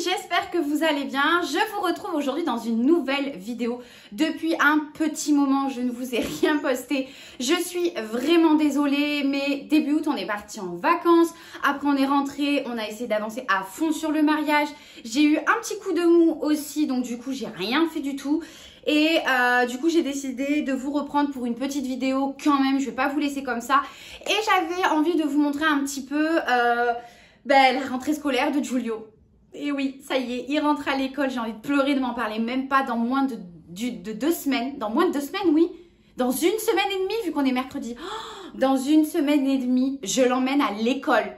j'espère que vous allez bien. Je vous retrouve aujourd'hui dans une nouvelle vidéo. Depuis un petit moment, je ne vous ai rien posté. Je suis vraiment désolée, mais début août, on est parti en vacances. Après, on est rentré, on a essayé d'avancer à fond sur le mariage. J'ai eu un petit coup de mou aussi, donc du coup, j'ai rien fait du tout. Et du coup, j'ai décidé de vous reprendre pour une petite vidéo quand même. Je ne vais pas vous laisser comme ça. Et j'avais envie de vous montrer un petit peu la rentrée scolaire de Giulio. Et oui, ça y est, il rentre à l'école. J'ai envie de pleurer, de m'en parler. Même pas dans moins de 2 semaines. Dans moins de 2 semaines, oui. Dans une semaine et demie, vu qu'on est mercredi. Oh, dans une semaine et demie, je l'emmène à l'école.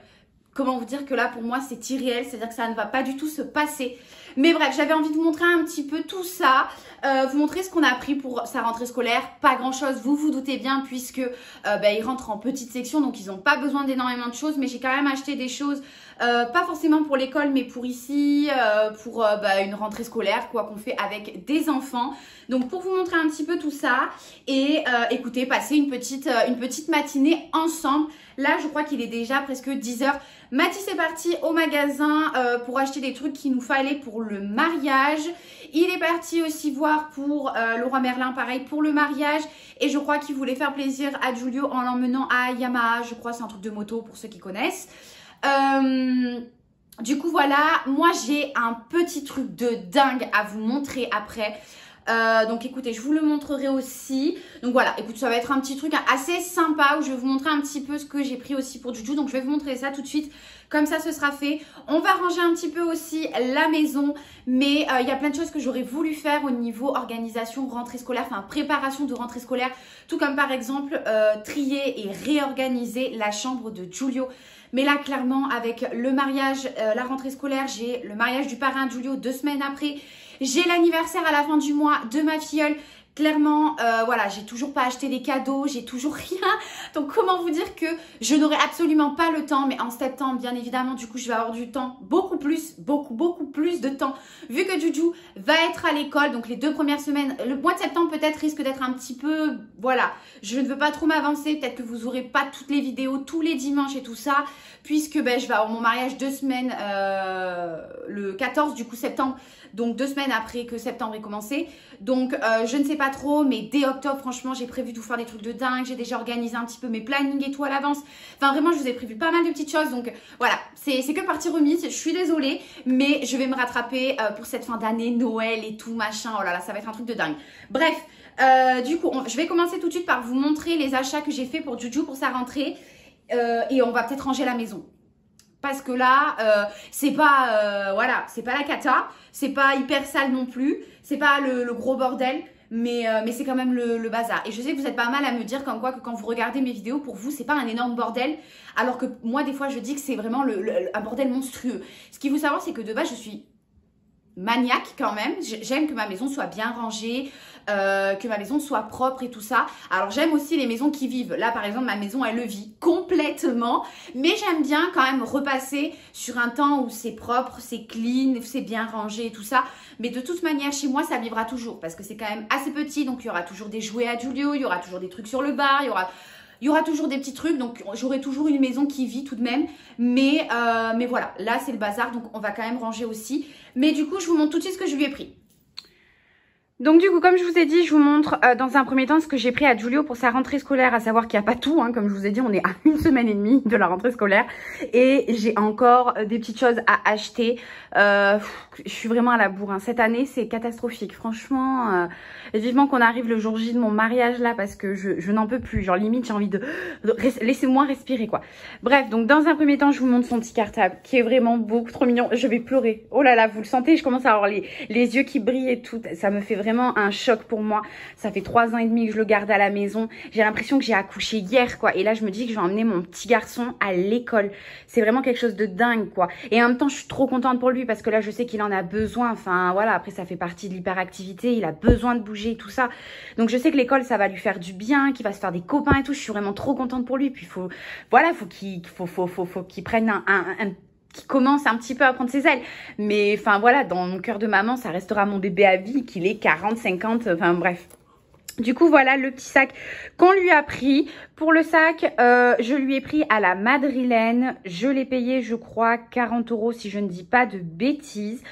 Comment vous dire que là, pour moi, c'est irréel. C'est-à-dire que ça ne va pas du tout se passer. Mais bref, j'avais envie de vous montrer un petit peu tout ça. Vous montrer ce qu'on a appris pour sa rentrée scolaire. Pas grand-chose, vous vous doutez bien, puisque ils rentrent en petite section. Donc, ils n'ont pas besoin d'énormément de choses. Mais j'ai quand même acheté des choses, pas forcément pour l'école, mais pour ici, pour une rentrée scolaire, quoi, qu'on fait avec des enfants. Donc, pour vous montrer un petit peu tout ça. Et écoutez, passer une petite matinée ensemble. Là, je crois qu'il est déjà presque 10 h. Mathis est parti au magasin pour acheter des trucs qu'il nous fallait pour le mariage. Il est parti aussi voir pour Leroy Merlin, pareil, pour le mariage. Et je crois qu'il voulait faire plaisir à Giulio en l'emmenant à Yamaha. Je crois c'est un truc de moto pour ceux qui connaissent. Du coup, voilà, moi j'ai un petit truc de dingue à vous montrer après. Donc écoutez, je vous le montrerai aussi. Donc voilà, écoute, ça va être un petit truc assez sympa où je vais vous montrer un petit peu ce que j'ai pris aussi pour Juju. Donc je vais vous montrer ça tout de suite, comme ça ce sera fait. On va ranger un petit peu aussi la maison, mais il y a plein de choses que j'aurais voulu faire au niveau organisation, rentrée scolaire, enfin préparation de rentrée scolaire. Tout comme par exemple trier et réorganiser la chambre de Giulio. Mais là, clairement, avec le mariage, la rentrée scolaire, j'ai le mariage du parrain de Giulio 2 semaines après. J'ai l'anniversaire à la fin du mois de ma filleule. Clairement, voilà, j'ai toujours pas acheté les cadeaux, j'ai toujours rien. Donc, comment vous dire que je n'aurai absolument pas le temps. Mais en septembre, bien évidemment, du coup, je vais avoir du temps. Beaucoup plus de temps. Vu que Juju va être à l'école, donc les 2 premières semaines, le mois de septembre peut-être risque d'être un petit peu, voilà. Je ne veux pas trop m'avancer. Peut-être que vous n'aurez pas toutes les vidéos tous les dimanches et tout ça. Puisque je vais avoir mon mariage 2 semaines, le 14 du coup septembre. Donc 2 semaines après que septembre ait commencé. Donc je ne sais pas trop, mais dès octobre, franchement, j'ai prévu de vous faire des trucs de dingue. J'ai déjà organisé un petit peu mes plannings et tout à l'avance. Enfin, vraiment, je vous ai prévu pas mal de petites choses. Donc voilà, c'est que partie remise. Je suis désolée, mais je vais me rattraper pour cette fin d'année, Noël et tout, machin. Oh là là, ça va être un truc de dingue. Bref, du coup, je vais commencer tout de suite par vous montrer les achats que j'ai fait pour Juju pour sa rentrée. Et on va peut-être ranger la maison. Parce que là, c'est pas, voilà, c'est pas la cata, c'est pas hyper sale non plus, c'est pas le gros bordel, mais c'est quand même le bazar. Et je sais que vous êtes pas mal à me dire comme quoi que quand vous regardez mes vidéos, pour vous, c'est pas un énorme bordel, alors que moi, des fois, je dis que c'est vraiment un bordel monstrueux. Ce qu'il faut savoir, c'est que de base, je suis maniaque quand même. J'aime que ma maison soit bien rangée, que ma maison soit propre et tout ça. Alors j'aime aussi les maisons qui vivent. Là par exemple ma maison elle le vit complètement, mais j'aime bien quand même repasser sur un temps où c'est propre, c'est clean, c'est bien rangé et tout ça. Mais de toute manière chez moi ça vivra toujours parce que c'est quand même assez petit, donc il y aura toujours des jouets à Giulio, il y aura toujours des trucs sur le bar, il y aura toujours des petits trucs, donc j'aurai toujours une maison qui vit tout de même. Mais voilà, là c'est le bazar, donc on va quand même ranger aussi. Mais du coup, je vous montre tout de suite ce que je lui ai pris. Donc du coup, comme je vous ai dit, je vous montre dans un premier temps ce que j'ai pris à Giulio pour sa rentrée scolaire, à savoir qu'il n'y a pas tout, hein, comme je vous ai dit, on est à 1 semaine et demie de la rentrée scolaire et j'ai encore des petites choses à acheter. Je suis vraiment à la bourre, hein. Cette année, c'est catastrophique, franchement. Vivement qu'on arrive le jour J de mon mariage là parce que je n'en peux plus, genre limite j'ai envie de laissez-moi respirer quoi. Bref, donc dans un premier temps, je vous montre son petit cartable qui est vraiment beaucoup trop mignon. Je vais pleurer, oh là là, vous le sentez, je commence à avoir les yeux qui brillent et tout, ça me fait vraiment un choc pour moi. Ça fait 3 ans et demi que je le garde à la maison. J'ai l'impression que j'ai accouché hier, quoi. Et là, je me dis que je vais emmener mon petit garçon à l'école. C'est vraiment quelque chose de dingue, quoi. Et en même temps, je suis trop contente pour lui parce que là, je sais qu'il en a besoin. Enfin, voilà. Après, ça fait partie de l'hyperactivité. Il a besoin de bouger et tout ça. Donc, je sais que l'école, ça va lui faire du bien, qu'il va se faire des copains et tout. Je suis vraiment trop contente pour lui. Puis, voilà, faut qu'il prenne qui commence un petit peu à prendre ses ailes. Mais enfin voilà, dans mon cœur de maman, ça restera mon bébé à vie, qu'il ait 40, 50, enfin bref. Du coup, voilà le petit sac qu'on lui a pris. Pour le sac, je lui ai pris à la madrilène. Je l'ai payé, je crois, 40 € si je ne dis pas de bêtises.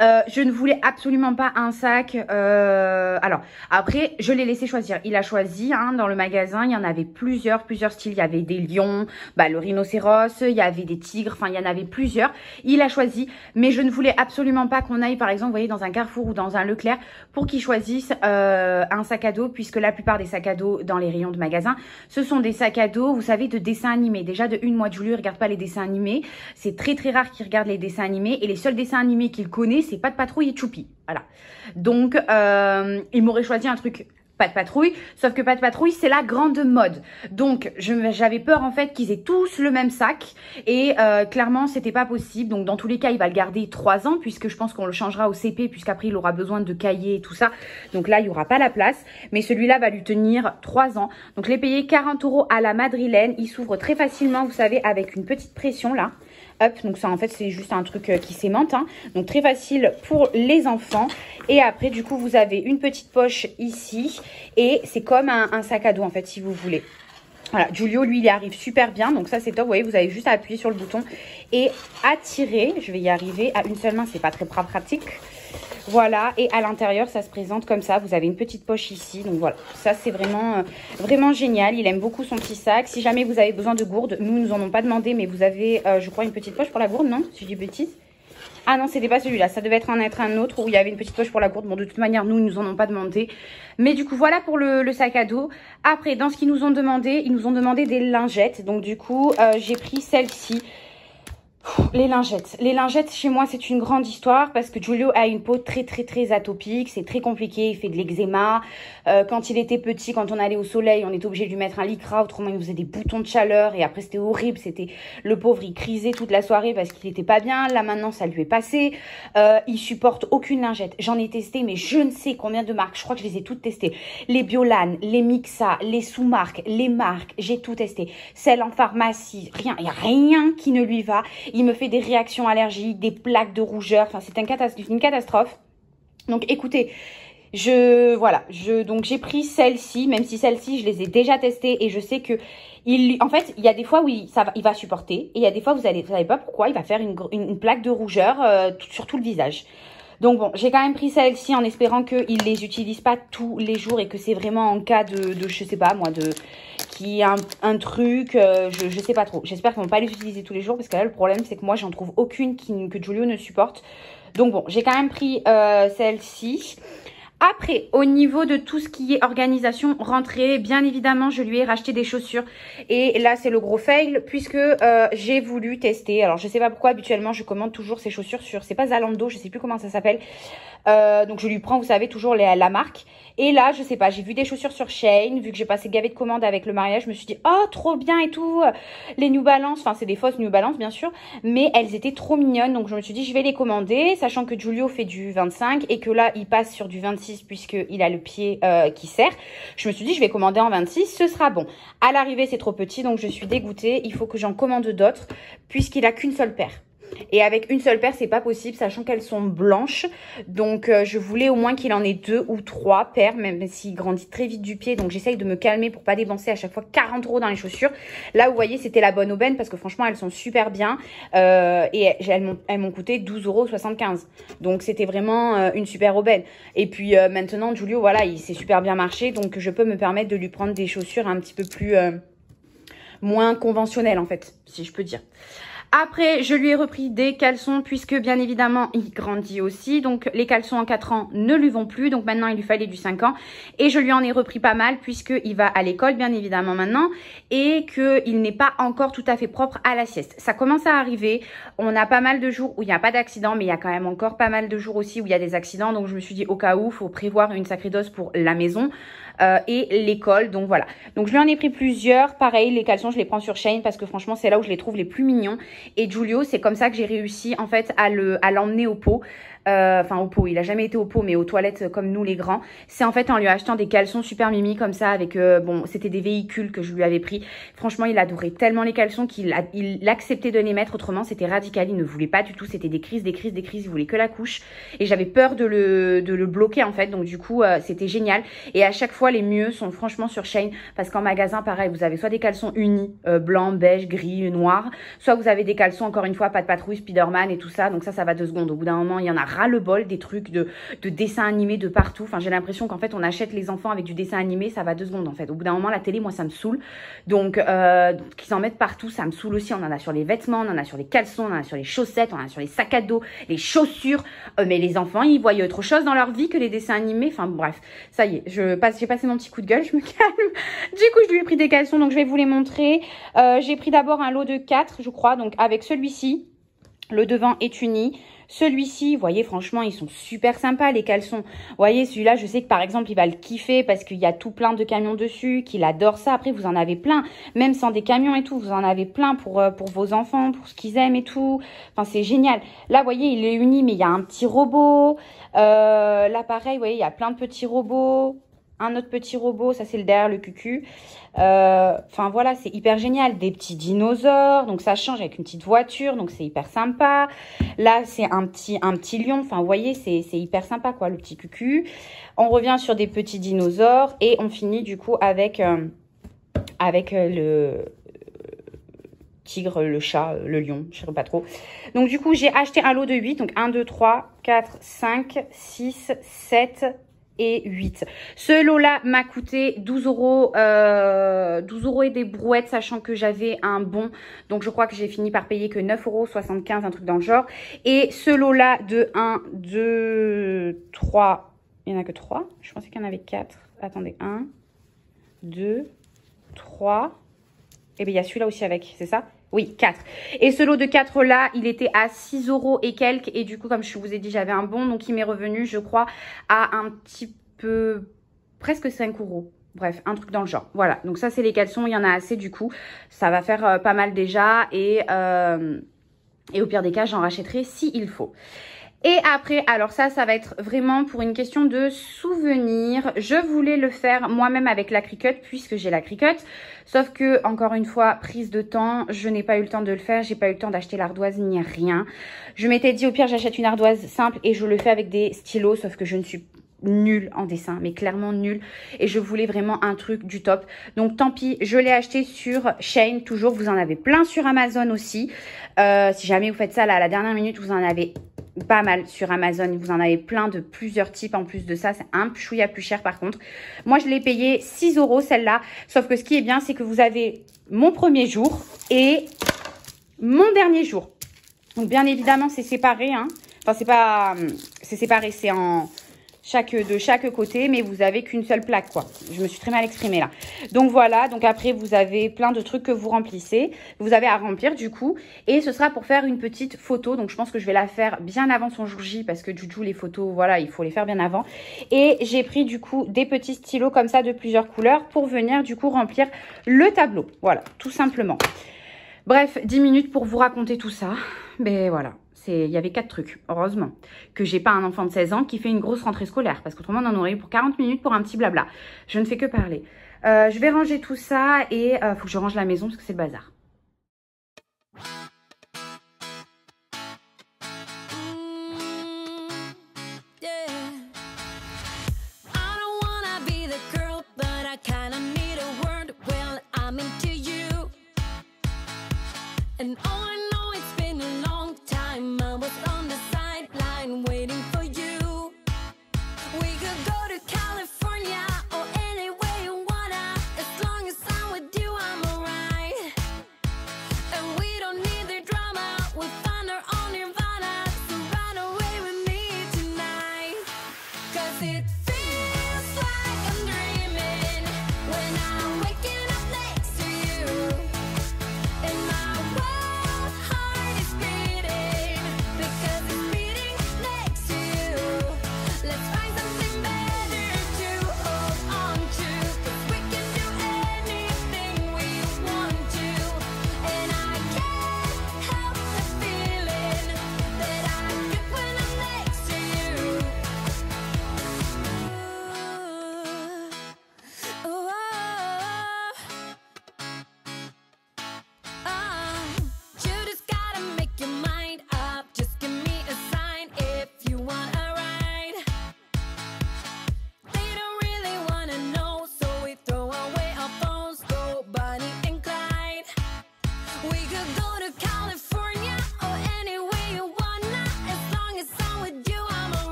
Je ne voulais absolument pas un sac. Alors, après, je l'ai laissé choisir. Il a choisi hein, dans le magasin. Il y en avait plusieurs styles. Il y avait des lions, le rhinocéros, il y avait des tigres. Enfin, il y en avait plusieurs. Il a choisi. Mais je ne voulais absolument pas qu'on aille, par exemple, vous voyez, dans un Carrefour ou dans un Leclerc pour qu'il choisisse un sac à dos. Puisque la plupart des sacs à dos dans les rayons de magasin, ce sont des sacs à dos, vous savez, de dessins animés. Déjà, de une, moi, Julio ne regarde pas les dessins animés. C'est très, très rare qu'il regarde les dessins animés. Et les seuls dessins animés qu'il connaît, c'est Pas de Patrouille et Choupi. Voilà. Donc, il m'aurait choisi un truc Pas de Patrouille. Sauf que Pas de Patrouille, c'est la grande mode. Donc, j'avais peur en fait qu'ils aient tous le même sac. Et clairement, c'était pas possible. Donc, dans tous les cas, il va le garder 3 ans. Puisque je pense qu'on le changera au CP. Puisqu'après, il aura besoin de cahiers et tout ça. Donc là, il n'y aura pas la place. Mais celui-là va lui tenir 3 ans. Donc, je l'ai payé 40 € à la madrilène. Il s'ouvre très facilement, vous savez, avec une petite pression là. Hop, donc ça en fait c'est juste un truc qui s'aimante hein. Donc très facile pour les enfants. Et après du coup vous avez une petite poche ici. Et c'est comme un sac à dos en fait si vous voulez. Voilà, Julio lui il y arrive super bien. Donc ça c'est top, vous voyez vous avez juste à appuyer sur le bouton et à tirer. Je vais y arriver à une seule main, c'est pas très pratique. Voilà, et à l'intérieur, ça se présente comme ça. Vous avez une petite poche ici. Donc voilà, ça c'est vraiment, vraiment génial. Il aime beaucoup son petit sac. Si jamais vous avez besoin de gourde, nous en avons pas demandé, mais vous avez, je crois, une petite poche pour la gourde, non? Si je dis bêtise. Ah non, c'était pas celui-là. Ça devait être un autre où il y avait une petite poche pour la gourde. Bon, de toute manière, nous en avons pas demandé. Mais du coup, voilà pour le sac à dos. Après, dans ce qu'ils nous ont demandé, ils nous ont demandé des lingettes. Donc du coup, j'ai pris celle-ci. Les lingettes chez moi c'est une grande histoire parce que Julio a une peau très atopique, c'est très compliqué, il fait de l'eczéma. Quand il était petit, quand on allait au soleil, on était obligé de lui mettre un lycra, autrement il nous faisait des boutons de chaleur et après c'était horrible, c'était le pauvre il crisait toute la soirée parce qu'il était pas bien. Là maintenant ça lui est passé, il supporte aucune lingette. J'en ai testé mais je ne sais combien de marques, je crois que je les ai toutes testées. Les Biolan, les Mixa, les sous-marques, les marques, j'ai tout testé. Celles en pharmacie, rien, il n'y a rien qui ne lui va. Il me fait des réactions allergiques, des plaques de rougeur. Enfin, c'est une catastrophe. Donc, écoutez, donc j'ai pris celle-ci, même si celle-ci, je les ai déjà testées et je sais que en fait, il y a des fois où il va supporter et il y a des fois, vous savez pas pourquoi, il va faire une plaque de rougeur sur tout le visage. Donc bon, j'ai quand même pris celle-ci en espérant qu'il les utilise pas tous les jours et que c'est vraiment en cas de je sais pas moi, qui a un truc, je sais pas trop. J'espère qu'ils vont pas les utiliser tous les jours parce que là le problème c'est que moi j'en trouve aucune que Julio ne supporte. Donc bon, j'ai quand même pris celle-ci. Après, au niveau de tout ce qui est organisation, rentrée, bien évidemment, je lui ai racheté des chaussures. Et là, c'est le gros fail, puisque j'ai voulu tester. Alors, je sais pas pourquoi, habituellement, je commande toujours ces chaussures sur... C'est pas Zalando, je sais plus comment ça s'appelle. Donc, je lui prends, vous savez, toujours la marque. Et là, je sais pas, j'ai vu des chaussures sur Shein. Vu que j'ai passé gavé de commandes avec le mariage, je me suis dit, oh, trop bien et tout. Les New Balance, enfin, c'est des fausses New Balance, bien sûr. Mais elles étaient trop mignonnes. Donc, je me suis dit, je vais les commander. Sachant que Julio fait du 25 et que là, il passe sur du 26 puisqu'il a le pied qui serre. Je me suis dit, je vais commander en 26, ce sera bon. À l'arrivée, c'est trop petit, donc je suis dégoûtée. Il faut que j'en commande d'autres puisqu'il a qu'une seule paire. Et avec une seule paire, c'est pas possible, sachant qu'elles sont blanches. Donc, je voulais au moins qu'il en ait 2 ou 3 paires, même s'il grandit très vite du pied. Donc, j'essaye de me calmer pour pas dépenser à chaque fois 40 € dans les chaussures. Là, vous voyez, c'était la bonne aubaine parce que franchement, elles sont super bien. Et elles m'ont coûté 12,75 €. Donc, c'était vraiment une super aubaine. Et puis, maintenant, Julio, voilà, il s'est super bien marché. Donc, je peux me permettre de lui prendre des chaussures un petit peu plus... moins conventionnelles, en fait, si je peux dire. Après, je lui ai repris des caleçons puisque bien évidemment, il grandit aussi. Donc, les caleçons en 4 ans ne lui vont plus. Donc, maintenant, il lui fallait du 5 ans. Et je lui en ai repris pas mal puisqu'il va à l'école, bien évidemment, maintenant. Et qu'il n'est pas encore tout à fait propre à la sieste. Ça commence à arriver. On a pas mal de jours où il n'y a pas d'accident. Mais il y a quand même encore pas mal de jours aussi où il y a des accidents. Donc, je me suis dit, au cas où, il faut prévoir une sacrée dose pour la maison. Et l'école, donc voilà. Donc je lui en ai pris plusieurs, pareil les caleçons je les prends sur Shein parce que franchement c'est là où je les trouve les plus mignons. Et Julio c'est comme ça que j'ai réussi en fait à l'emmener au pot. enfin au pot, il a jamais été au pot mais aux toilettes comme nous les grands, c'est en fait en lui achetant des caleçons super mimi comme ça avec, bon c'était des véhicules que je lui avais pris, franchement il adorait tellement les caleçons qu'il acceptait de les mettre, autrement c'était radical, il ne voulait pas du tout, c'était des crises, il voulait que la couche et j'avais peur de le bloquer en fait, donc du coup c'était génial et à chaque fois les mieux sont franchement sur Shein parce qu'en magasin pareil vous avez soit des caleçons unis, blanc, beige, gris, noir, soit vous avez des caleçons encore une fois pas de patrouille, Spider-Man et tout ça, donc ça va 2 secondes, au bout d'un moment il y en a le bol des trucs de dessins animés de partout. Enfin, j'ai l'impression qu'en fait, on achète les enfants avec du dessin animé, ça va 2 secondes en fait. Au bout d'un moment, la télé, moi, ça me saoule. Donc, qu'ils en mettent partout, ça me saoule aussi. On en a sur les vêtements, on en a sur les caleçons, on en a sur les chaussettes, on en a sur les sacs à dos, les chaussures. Mais les enfants, ils voient autre chose dans leur vie que les dessins animés. Enfin, bref, ça y est, j'ai passé mon petit coup de gueule, je me calme. Du coup, je lui ai pris des caleçons, donc je vais vous les montrer. J'ai pris d'abord un lot de 4, je crois, donc avec celui-ci. Le devant est uni. Celui-ci, vous voyez, franchement, ils sont super sympas, les caleçons. Vous voyez, celui-là, je sais que par exemple, il va le kiffer parce qu'il y a tout plein de camions dessus, qu'il adore ça. Après, vous en avez plein, même sans des camions et tout. Vous en avez plein pour vos enfants, pour ce qu'ils aiment et tout. Enfin, c'est génial. Là, vous voyez, il est uni, mais il y a un petit robot. Là, pareil, vous voyez, il y a plein de petits robots. Un autre petit robot, ça c'est le derrière, le cucu. Enfin voilà, c'est hyper génial. Des petits dinosaures, donc ça change avec une petite voiture, donc c'est hyper sympa. Là, c'est un petit lion, enfin vous voyez, c'est hyper sympa quoi, le petit cucu. On revient sur des petits dinosaures et on finit du coup avec le tigre, le chat, le lion, je ne sais pas trop. Donc du coup, j'ai acheté un lot de 8, donc 1, 2, 3, 4, 5, 6, 7... et 8. Ce lot-là m'a coûté 12 euros et des brouettes, sachant que j'avais un bon. Donc, je crois que j'ai fini par payer que 9,75 €, un truc dans le genre. Et ce lot-là de 1, 2, 3, il n'y en a que 3. Je pensais qu'il y en avait 4. Attendez, 1, 2, 3. Et bien, il y a celui-là aussi avec, c'est ça? Oui, 4. Et ce lot de 4 là, il était à 6 € et quelques. Et du coup, comme je vous ai dit, j'avais un bon. Donc, il m'est revenu, je crois, à un petit peu, presque 5 €. Bref, un truc dans le genre. Voilà, donc ça, c'est les caleçons. Il y en a assez du coup. Ça va faire pas mal déjà. Et au pire des cas, j'en rachèterai s'il faut. Et après, alors ça va être vraiment pour une question de souvenir. Je voulais le faire moi-même avec la Cricut puisque j'ai la Cricut. Sauf que, encore une fois, prise de temps, je n'ai pas eu le temps de le faire. J'ai pas eu le temps d'acheter l'ardoise ni rien. Je m'étais dit au pire, j'achète une ardoise simple et je le fais avec des stylos. Sauf que je ne suis nulle en dessin, mais clairement nulle. Et je voulais vraiment un truc du top. Donc tant pis, je l'ai acheté sur Shein. Toujours, vous en avez plein sur Amazon aussi. Si jamais vous faites ça là, à la dernière minute, vous en avez pas mal sur Amazon, vous en avez plein de plusieurs types en plus de ça, c'est un chouïa plus cher par contre. Moi je l'ai payé 6 € celle-là, sauf que ce qui est bien c'est que vous avez mon premier jour et mon dernier jour. Donc bien évidemment c'est séparé, hein. Enfin c'est séparé, c'est en de chaque côté, mais vous avez qu'une seule plaque quoi. Je me suis très mal exprimée là. Donc voilà, donc après vous avez plein de trucs que vous remplissez, vous avez à remplir du coup, et ce sera pour faire une petite photo. Donc je pense que je vais la faire bien avant son jour J parce que du coup les photos, voilà, il faut les faire bien avant. Et j'ai pris du coup des petits stylos comme ça de plusieurs couleurs pour venir du coup remplir le tableau. Voilà, tout simplement. Bref, 10 minutes pour vous raconter tout ça. Mais voilà. Il y avait 4 trucs, heureusement, que j'ai pas un enfant de 16 ans qui fait une grosse rentrée scolaire, parce qu'autrement on en aurait eu pour 40 minutes pour un petit blabla. Je ne fais que parler. Je vais ranger tout ça et faut que je range la maison parce que c'est le bazar.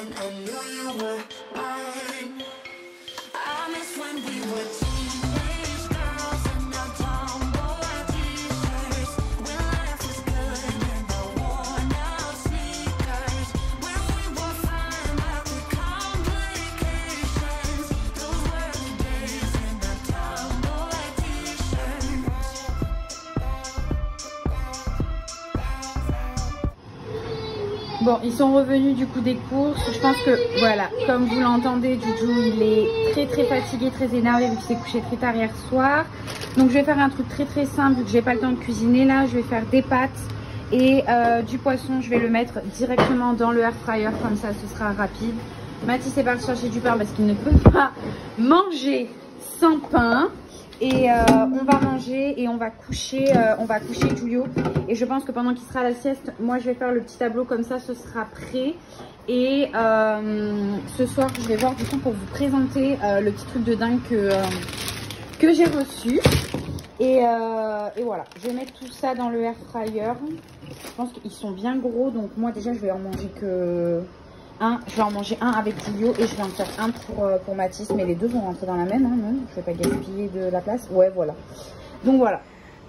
when I knew you were mine. I miss when we were teenage girls in our tomboy t-shirts, when life was good in the worn out sneakers, when we were flying out the complications. Those were the days in the tomboy t-shirts. Bon, ils sont revenus du coup des courses. Je pense que, voilà, comme vous l'entendez, Juju, il est très fatigué, très énervé vu qu'il s'est couché très tard hier soir. Donc je vais faire un truc très simple vu que j'ai pas le temps de cuisiner là. Je vais faire des pâtes et du poisson. Je vais le mettre directement dans le air fryer, comme ça ce sera rapide. Mathis est parti chercher du pain parce qu'il ne peut pas manger sans pain. Et on va manger et on va coucher Giulio. Et je pense que pendant qu'il sera à la sieste, moi je vais faire le petit tableau comme ça, ce sera prêt. Et ce soir, je vais voir du coup pour vous présenter le petit truc de dingue que j'ai reçu. Et voilà, je vais mettre tout ça dans le air fryer. Je pense qu'ils sont bien gros, donc moi déjà je vais en manger que... Je vais en manger un avec Giulio et je vais en faire un pour Mathis. Mais les deux vont rentrer dans la même, hein, non? Je vais pas gaspiller de la place. Ouais, voilà. Donc voilà.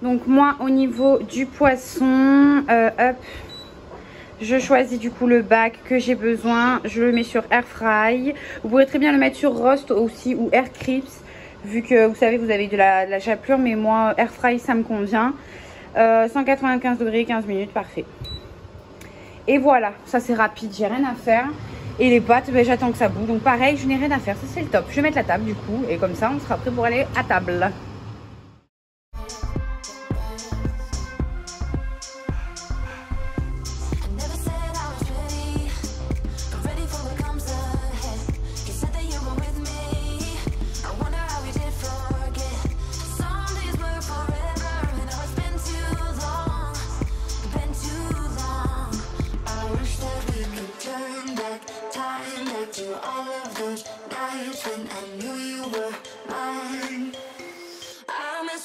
Donc moi, au niveau du poisson, hop, je choisis du coup le bac que j'ai besoin. Je le mets sur air fry. Vous pourrez très bien le mettre sur roast aussi ou air crisp. Vu que vous savez, vous avez de la chapelure. Mais moi, air fry, ça me convient. 195 degrés, 15 minutes, parfait. Et voilà, ça c'est rapide, j'ai rien à faire. Et les pâtes, ben, j'attends que ça boue. Donc pareil, je n'ai rien à faire, ça c'est le top. Je vais mettre la table du coup, et comme ça on sera prêt pour aller à table.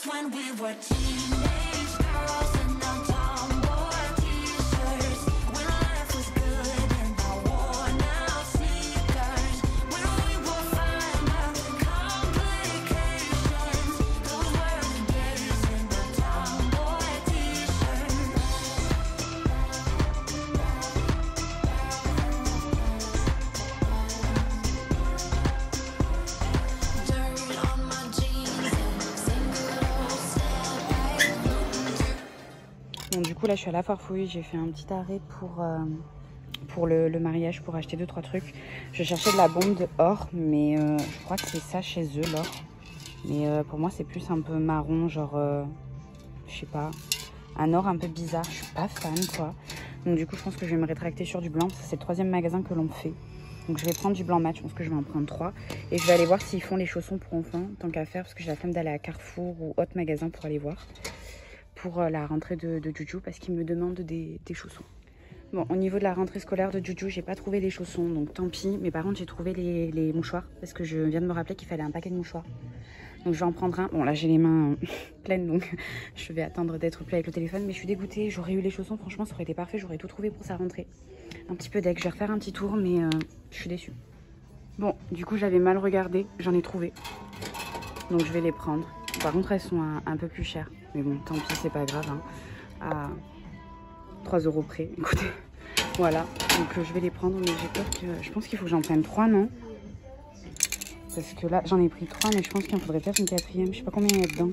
When we were teenage girls in our tomboy t-shirts, when life was good in the worn out sneakers, when we were flying out the complications. Those were the days in the tomboy t-shirts. Dirt on my jeans and Bon, du coup là je suis à la Farfouille, j'ai fait un petit arrêt pour le mariage, pour acheter 2-3 trucs. Je cherchais de la bombe de or, mais je crois que c'est ça chez eux l'or. Mais pour moi c'est plus un peu marron, genre je sais pas, un or un peu bizarre, je suis pas fan quoi. Donc du coup je pense que je vais me rétracter sur du blanc, c'est le 3e magasin que l'on fait. Donc je vais prendre du blanc match, je pense que je vais en prendre 3. Et je vais aller voir s'ils font les chaussons pour enfants, tant qu'à faire, parce que j'ai la flemme d'aller à Carrefour ou autre magasin pour aller voir. Pour la rentrée de Juju, parce qu'il me demande des chaussons. Bon, au niveau de la rentrée scolaire de Juju, j'ai pas trouvé les chaussons, donc tant pis. Mais par contre, j'ai trouvé les mouchoirs, parce que je viens de me rappeler qu'il fallait un paquet de mouchoirs. Donc je vais en prendre un. Bon, là j'ai les mains pleines, donc je vais attendre d'être plus avec le téléphone. Mais je suis dégoûtée, j'aurais eu les chaussons, franchement ça aurait été parfait, j'aurais tout trouvé pour sa rentrée. Un petit peu deck, je vais refaire un petit tour, mais je suis déçue. Bon, du coup j'avais mal regardé, j'en ai trouvé. Donc je vais les prendre. Par contre elles sont un peu plus chères. Mais bon, tant pis, c'est pas grave. Hein. À 3 € près. Écoutez, voilà. Donc je vais les prendre. Mais j'ai peur que... Je pense qu'il faut que j'en prenne 3, non? Parce que là, j'en ai pris 3, mais je pense qu'il en faudrait peut-être une 4e. Je sais pas combien il y a dedans.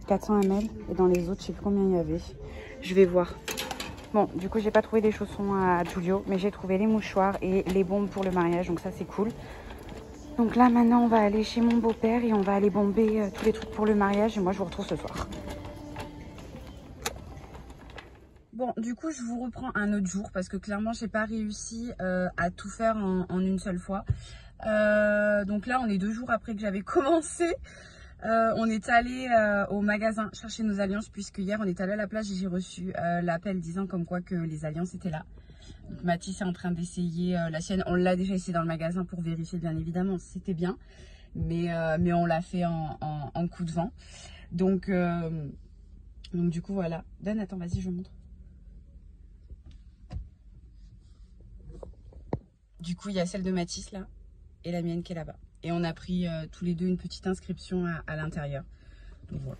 400 ml. Et dans les autres, je sais plus combien il y avait. Je vais voir. Bon, du coup, j'ai pas trouvé des chaussons à Giulio. Mais j'ai trouvé les mouchoirs et les bombes pour le mariage. Donc ça, c'est cool. Donc là, maintenant, on va aller chez mon beau-père et on va aller bomber tous les trucs pour le mariage. Et moi, je vous retrouve ce soir. Bon, du coup, je vous reprends un autre jour parce que clairement, j'ai pas réussi à tout faire en une seule fois. Donc là, on est 2 jours après que j'avais commencé. On est allé au magasin chercher nos alliances puisque hier, on est allé à la plage et j'ai reçu l'appel disant comme quoi que les alliances étaient là. Donc Mathis est en train d'essayer la sienne. On l'a déjà essayé dans le magasin pour vérifier bien évidemment si c'était bien. Mais on l'a fait en coup de vent. Donc du coup, voilà. Dan, attends, vas-y, je montre. Du coup, il y a celle de Mathis là et la mienne qui est là-bas. Et on a pris tous les deux une petite inscription à l'intérieur. Donc voilà.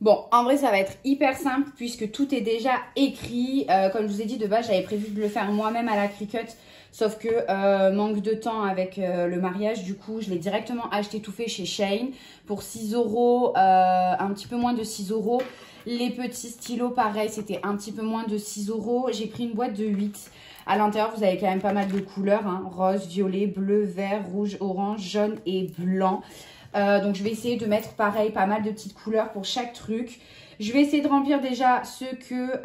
Bon, en vrai, ça va être hyper simple puisque tout est déjà écrit. Comme je vous ai dit, de base, j'avais prévu de le faire moi-même à la Cricut. Sauf que manque de temps avec le mariage. Du coup, je l'ai directement acheté tout fait chez Shein pour 6 €, un petit peu moins de 6 €. Les petits stylos, pareil, c'était un petit peu moins de 6 €. J'ai pris une boîte de 8. À l'intérieur, vous avez quand même pas mal de couleurs. Hein, rose, violet, bleu, vert, rouge, orange, jaune et blanc. Donc je vais essayer de mettre pareil pas mal de petites couleurs pour chaque truc. Je vais essayer de remplir déjà ce que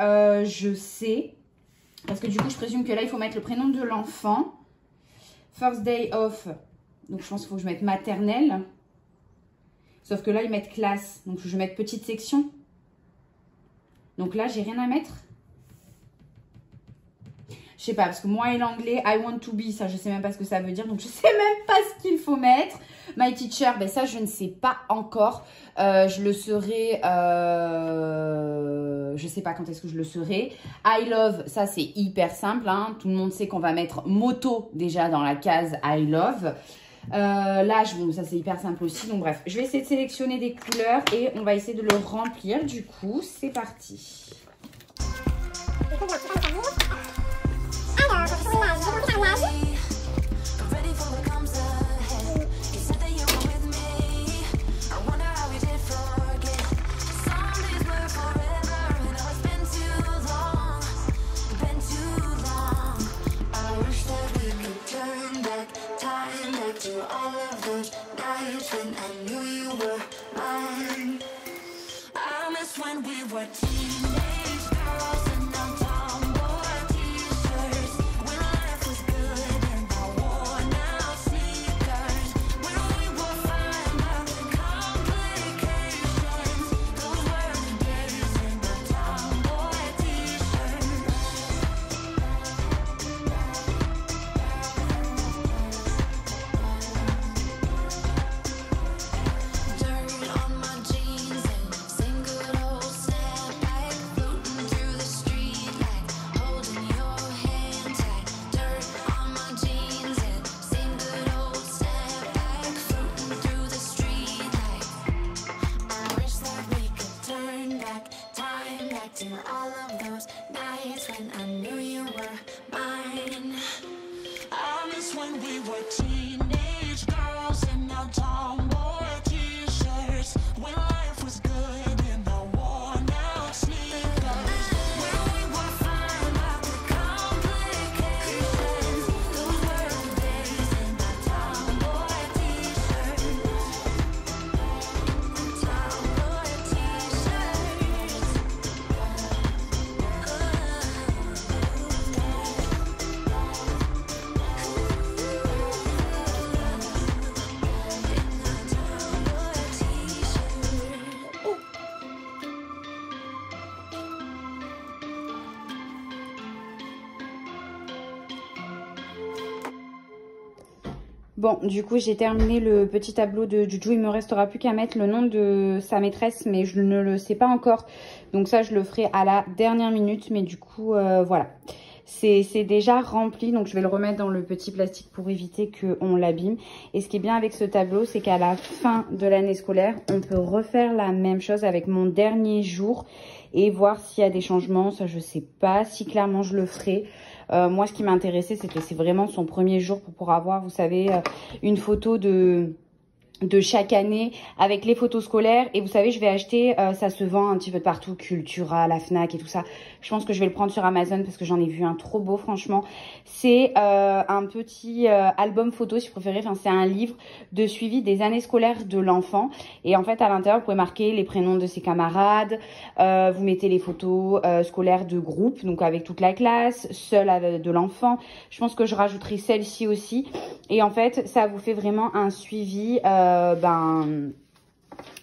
je sais. Parce que du coup je présume que là il faut mettre le prénom de l'enfant. First day of. Donc je pense qu'il faut que je mette maternelle. Sauf que là ils mettent classe. Donc je vais mettre petite section. Donc là j'ai rien à mettre. Je sais pas, parce que moi et l'anglais, I want to be, ça je sais même pas ce que ça veut dire, donc je sais même pas ce qu'il faut mettre. My teacher, ben ça je ne sais pas encore. Je le serai, je sais pas quand est-ce que je le serai. I love, ça c'est hyper simple, hein. Tout le monde sait qu'on va mettre moto déjà dans la case I love. L'âge, bon ça c'est hyper simple aussi, donc bref. Je vais essayer de sélectionner des couleurs et on va essayer de le remplir, du coup c'est parti. Ready for what comes ahead. You said that you were with me. I wonder how we did forget. Some days were forever, and now it's been too long. Been too long. I wish that we could turn back time back to all of those nights when I knew you were mine. I miss when we were teenage girls and now tomboy t-shirts. When life was good and I worn out sneakers. When we were fine about the complications. Those were the days in the tomboy t-shirts. Dirt on my jeans and same good old snapback, floating through the street like holding your hand tight. Dirt on my jeans and same good old snapback, floating through the street like. I wish that we could turn back time back to all of those nights when I knew you were mine. I miss when we were teenage girls and now tomboy t-shirts. When life was good and the worn out sneakers. When we were fine about the complications. Those were the days in the tomboy t-shirts. Tomboy t-shirts. Bon, du coup, j'ai terminé le petit tableau de Juju. Il me restera plus qu'à mettre le nom de sa maîtresse, mais je ne le sais pas encore. Donc ça, je le ferai à la dernière minute. Mais du coup, voilà. C'est déjà rempli, donc je vais le remettre dans le petit plastique pour éviter qu'on l'abîme. Et ce qui est bien avec ce tableau, c'est qu'à la fin de l'année scolaire, on peut refaire la même chose avec mon dernier jour et voir s'il y a des changements. Ça, je sais pas si clairement je le ferai. Moi, ce qui m'intéressait, c'est vraiment son premier jour pour pouvoir avoir, vous savez, une photo de chaque année avec les photos scolaires. Et vous savez, je vais acheter, ça se vend un petit peu de partout, Cultura, la Fnac et tout ça. Je pense que je vais le prendre sur Amazon parce que j'en ai vu un trop beau, franchement. C'est un petit album photo, si vous préférez. Enfin, c'est un livre de suivi des années scolaires de l'enfant. Et en fait, à l'intérieur, vous pouvez marquer les prénoms de ses camarades. Vous mettez les photos scolaires de groupe, donc avec toute la classe, seule de l'enfant. Je pense que je rajouterai celle-ci aussi. Et en fait, ça vous fait vraiment un suivi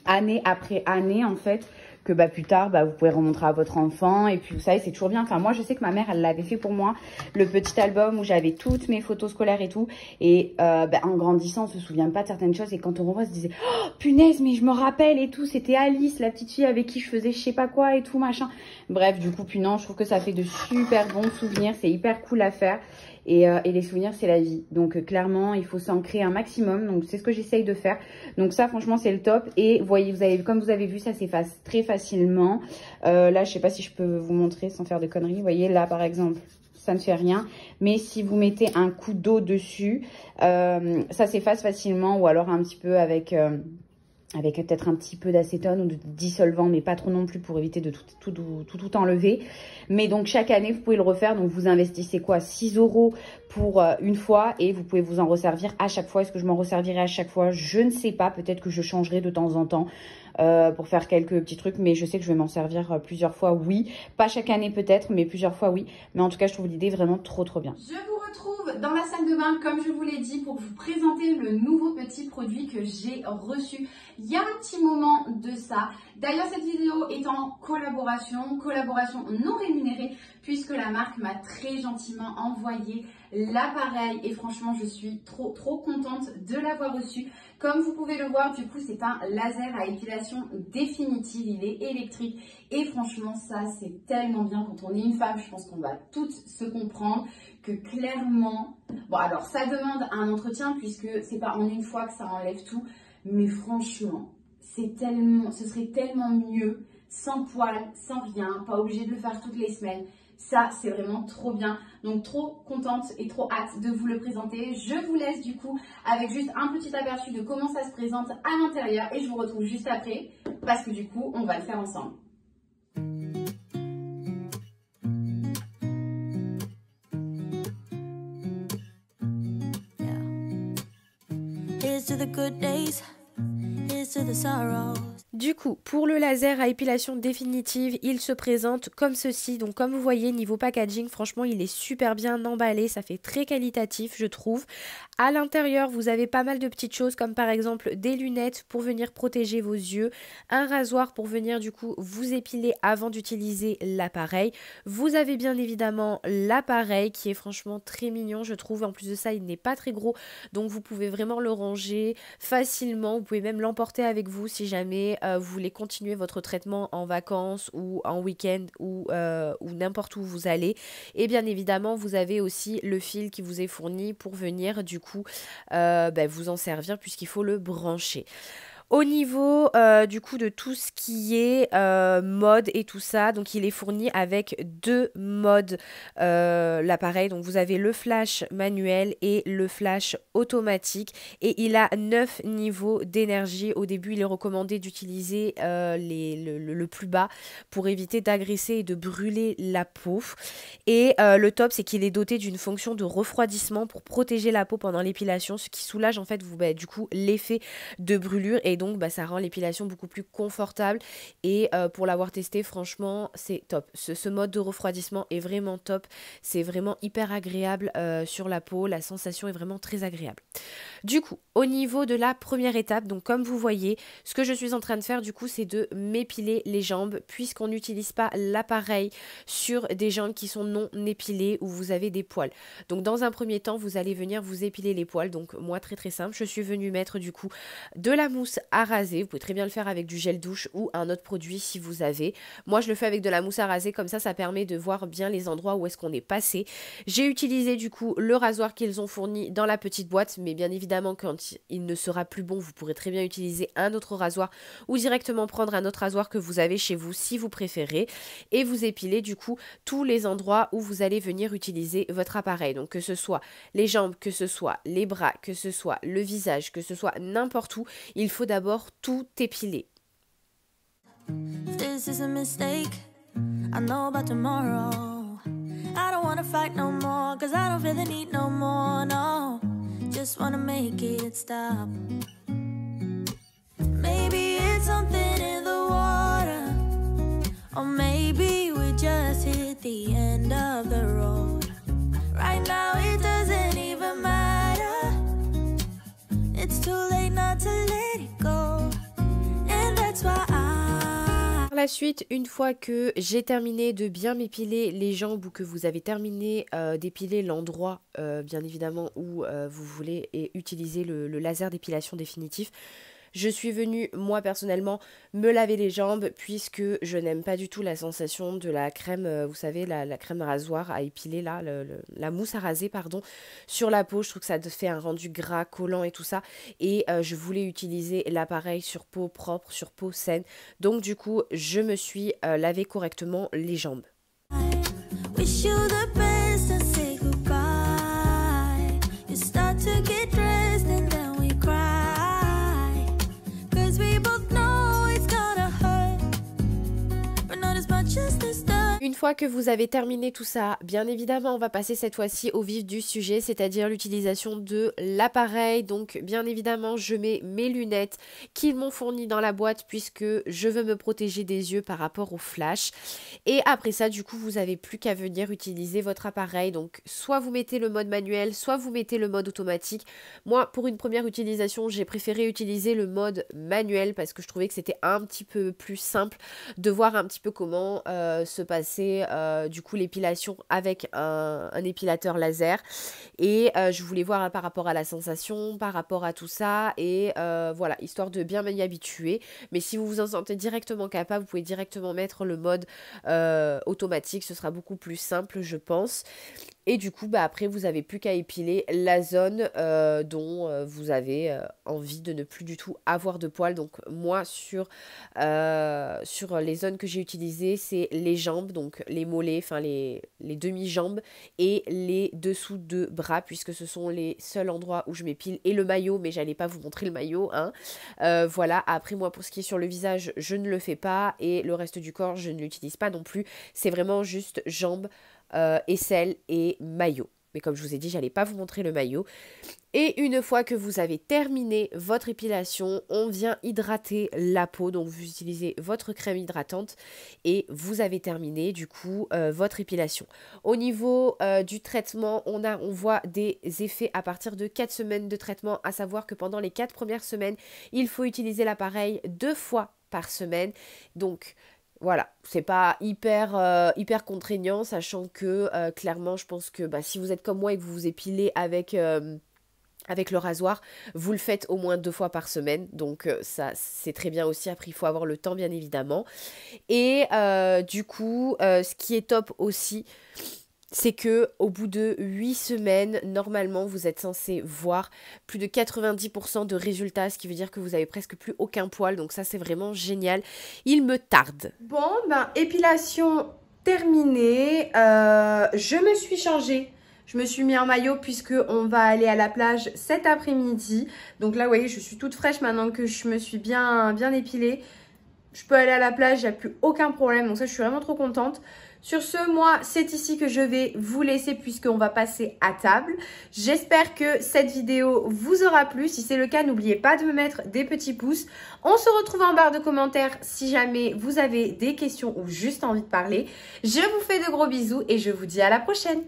année après année, en fait, que plus tard, vous pouvez remontrer à votre enfant. Et puis, vous savez, c'est toujours bien. Enfin, moi, je sais que ma mère, elle l'avait fait pour moi, le petit album où j'avais toutes mes photos scolaires et tout. Et en grandissant, on se souvient pas de certaines choses. Et quand on revoit, on se disait, oh, punaise, mais je me rappelle et tout. C'était Alice, la petite fille avec qui je faisais je sais pas quoi et tout, machin. Bref, du coup, puis non, je trouve que ça fait de super bons souvenirs. C'est hyper cool à faire. et les souvenirs c'est la vie. Donc clairement il faut s'ancrer un maximum, donc c'est ce que j'essaye de faire. Donc ça franchement c'est le top. Et voyez, comme vous avez vu, ça s'efface très facilement. Là je sais pas si je peux vous montrer sans faire de conneries. Vous voyez là par exemple, ça ne fait rien, mais si vous mettez un coup d'eau dessus, ça s'efface facilement, ou alors un petit peu avec peut-être un petit peu d'acétone ou de dissolvant, mais pas trop non plus pour éviter de tout enlever. Mais donc chaque année, vous pouvez le refaire. Donc vous investissez quoi, 6 € pour une fois, et vous pouvez vous en resservir à chaque fois. Est-ce que je m'en resservirai à chaque fois? Je ne sais pas. Peut-être que je changerai de temps en temps pour faire quelques petits trucs, mais je sais que je vais m'en servir plusieurs fois, oui. Pas chaque année peut-être, mais plusieurs fois, oui. Mais en tout cas, je trouve l'idée vraiment trop bien. Je vous retrouve dans la salle de bain, comme je vous l'ai dit, pour vous présenter le nouveau petit produit que j'ai reçu il y a un petit moment de ça. D'ailleurs, cette vidéo est en collaboration non rémunérée, puisque la marque m'a très gentiment envoyé l'appareil et franchement, je suis trop contente de l'avoir reçu. Comme vous pouvez le voir, du coup, c'est un laser à épilation définitive, il est électrique et franchement, ça, c'est tellement bien quand on est une femme. Je pense qu'on va toutes se comprendre que clairement, bon alors ça demande un entretien puisque c'est pas en une fois que ça enlève tout, mais franchement, ce serait tellement mieux, sans poils, sans rien, pas obligé de le faire toutes les semaines. Ça, c'est vraiment trop bien. Donc, trop contente et trop hâte de vous le présenter. Je vous laisse du coup avec juste un petit aperçu de comment ça se présente à l'intérieur. Et je vous retrouve juste après parce que du coup, on va le faire ensemble. Here's to the good days, here's to the sorrows. Du coup, pour le laser à épilation définitive, il se présente comme ceci. Donc comme vous voyez, niveau packaging, franchement, il est super bien emballé. Ça fait très qualitatif, je trouve. À l'intérieur, vous avez pas mal de petites choses comme par exemple des lunettes pour venir protéger vos yeux, un rasoir pour venir du coup vous épiler avant d'utiliser l'appareil. Vous avez bien évidemment l'appareil qui est franchement très mignon, je trouve. En plus de ça, il n'est pas très gros, donc vous pouvez vraiment le ranger facilement. Vous pouvez même l'emporter avec vous si jamais vous voulez continuer votre traitement en vacances ou en week-end ou n'importe où vous allez. Et bien évidemment, vous avez aussi le fil qui vous est fourni pour venir du coup vous en servir puisqu'il faut le brancher. Au niveau du coup de tout ce qui est mode et tout ça, donc il est fourni avec 2 modes l'appareil. Donc vous avez le flash manuel et le flash automatique et il a 9 niveaux d'énergie. Au début, il est recommandé d'utiliser le plus bas pour éviter d'agresser et de brûler la peau. Et le top, c'est qu'il est doté d'une fonction de refroidissement pour protéger la peau pendant l'épilation, ce qui soulage en fait du coup l'effet de brûlure. Et donc ça rend l'épilation beaucoup plus confortable et pour l'avoir testé, franchement c'est top. Ce mode de refroidissement est vraiment top, c'est vraiment hyper agréable sur la peau, la sensation est vraiment très agréable. Du coup, au niveau de la première étape, donc comme vous voyez, ce que je suis en train de faire du coup, c'est de m'épiler les jambes puisqu'on n'utilise pas l'appareil sur des jambes qui sont non épilées ou vous avez des poils. Donc dans un premier temps, vous allez venir vous épiler les poils. Donc moi, très simple, je suis venue mettre du coup de la mousse à raser. Vous pouvez très bien le faire avec du gel douche ou un autre produit si vous avez. Moi, je le fais avec de la mousse à raser, comme ça permet de voir bien les endroits où est-ce qu'on est passé. J'ai utilisé du coup le rasoir qu'ils ont fourni dans la petite boîte, mais bien évidemment quand il ne sera plus bon, vous pourrez très bien utiliser un autre rasoir ou directement prendre un autre rasoir que vous avez chez vous si vous préférez et vous épiler du coup tous les endroits où vous allez venir utiliser votre appareil. Donc que ce soit les jambes, que ce soit les bras, que ce soit le visage, que ce soit n'importe où, il faut d'abord tout épiler. If this is a mistake, I know about tomorrow. I don't wanna fight no more, cause I don't feel the need no more, no. Just wanna make it stop. Maybe it's something in the water, or maybe we just hit the end of the road. Right now it doesn't even matter. It's too late not to let it go. And that's why Par la suite, une fois que j'ai terminé de bien m'épiler les jambes ou que vous avez terminé d'épiler l'endroit bien évidemment où vous voulez utiliser le laser d'épilation définitif, je suis venue, moi personnellement, me laver les jambes puisque je n'aime pas du tout la sensation de la crème, vous savez, la crème rasoir à épiler, là, la mousse à raser, pardon, sur la peau. Je trouve que ça fait un rendu gras, collant et tout ça. Et je voulais utiliser l'appareil sur peau propre, sur peau saine. Donc du coup, je me suis lavé correctement les jambes. Wish you the best and say goodbye. You start to get dressed and then we cry. 'Cause we both know it's gonna hurt, but not as much as this does. Une fois que vous avez terminé tout ça, bien évidemment, on va passer cette fois-ci au vif du sujet, c'est-à-dire l'utilisation de l'appareil. Donc, bien évidemment, je mets mes lunettes qu'ils m'ont fournies dans la boîte puisque je veux me protéger des yeux par rapport au flash. Et après ça, du coup, vous n'avez plus qu'à venir utiliser votre appareil. Donc, soit vous mettez le mode manuel, soit vous mettez le mode automatique. Moi, pour une première utilisation, j'ai préféré utiliser le mode manuel parce que je trouvais que c'était un petit peu plus simple de voir un petit peu comment se passer du coup l'épilation avec un épilateur laser. Et je voulais voir par rapport à la sensation, par rapport à tout ça, et voilà, histoire de bien m'y habituer. Mais si vous vous en sentez directement capable, vous pouvez directement mettre le mode automatique, ce sera beaucoup plus simple, je pense. Et du coup, bah, après, vous n'avez plus qu'à épiler la zone dont vous avez envie de ne plus du tout avoir de poils. Donc moi, sur les zones que j'ai utilisées, c'est les jambes, donc les mollets, enfin les demi-jambes et les dessous de bras, puisque ce sont les seuls endroits où je m'épile. Et le maillot, mais j'allais pas vous montrer le maillot, hein. Voilà, après moi, pour ce qui est sur le visage, je ne le fais pas. Et le reste du corps, je ne l'utilise pas non plus. C'est vraiment juste jambes, aisselle et maillot. Mais comme je vous ai dit, j'allais pas vous montrer le maillot. Et une fois que vous avez terminé votre épilation, on vient hydrater la peau. Donc vous utilisez votre crème hydratante et vous avez terminé du coup votre épilation. Au niveau du traitement, on voit des effets à partir de 4 semaines de traitement, à savoir que pendant les 4 premières semaines, il faut utiliser l'appareil 2 fois par semaine. Donc voilà, c'est pas hyper contraignant, sachant que clairement, je pense que bah, si vous êtes comme moi et que vous vous épilez avec le rasoir, vous le faites au moins 2 fois par semaine. Donc ça, c'est très bien aussi. Après, il faut avoir le temps, bien évidemment. Et du coup, ce qui est top aussi, c'est que au bout de 8 semaines, normalement, vous êtes censé voir plus de 90% de résultats, ce qui veut dire que vous avez presque plus aucun poil. Donc ça, c'est vraiment génial. Il me tarde. Bon, ben, épilation terminée. Je me suis changée. Je me suis mis un maillot puisque on va aller à la plage cet après-midi. Donc là, vous voyez, je suis toute fraîche maintenant que je me suis bien épilée. Je peux aller à la plage, il n'y a plus aucun problème. Donc ça, je suis vraiment trop contente. Sur ce, moi, c'est ici que je vais vous laisser puisqu'on va passer à table. J'espère que cette vidéo vous aura plu. Si c'est le cas, n'oubliez pas de me mettre des petits pouces. On se retrouve en barre de commentaires si jamais vous avez des questions ou juste envie de parler. Je vous fais de gros bisous et je vous dis à la prochaine.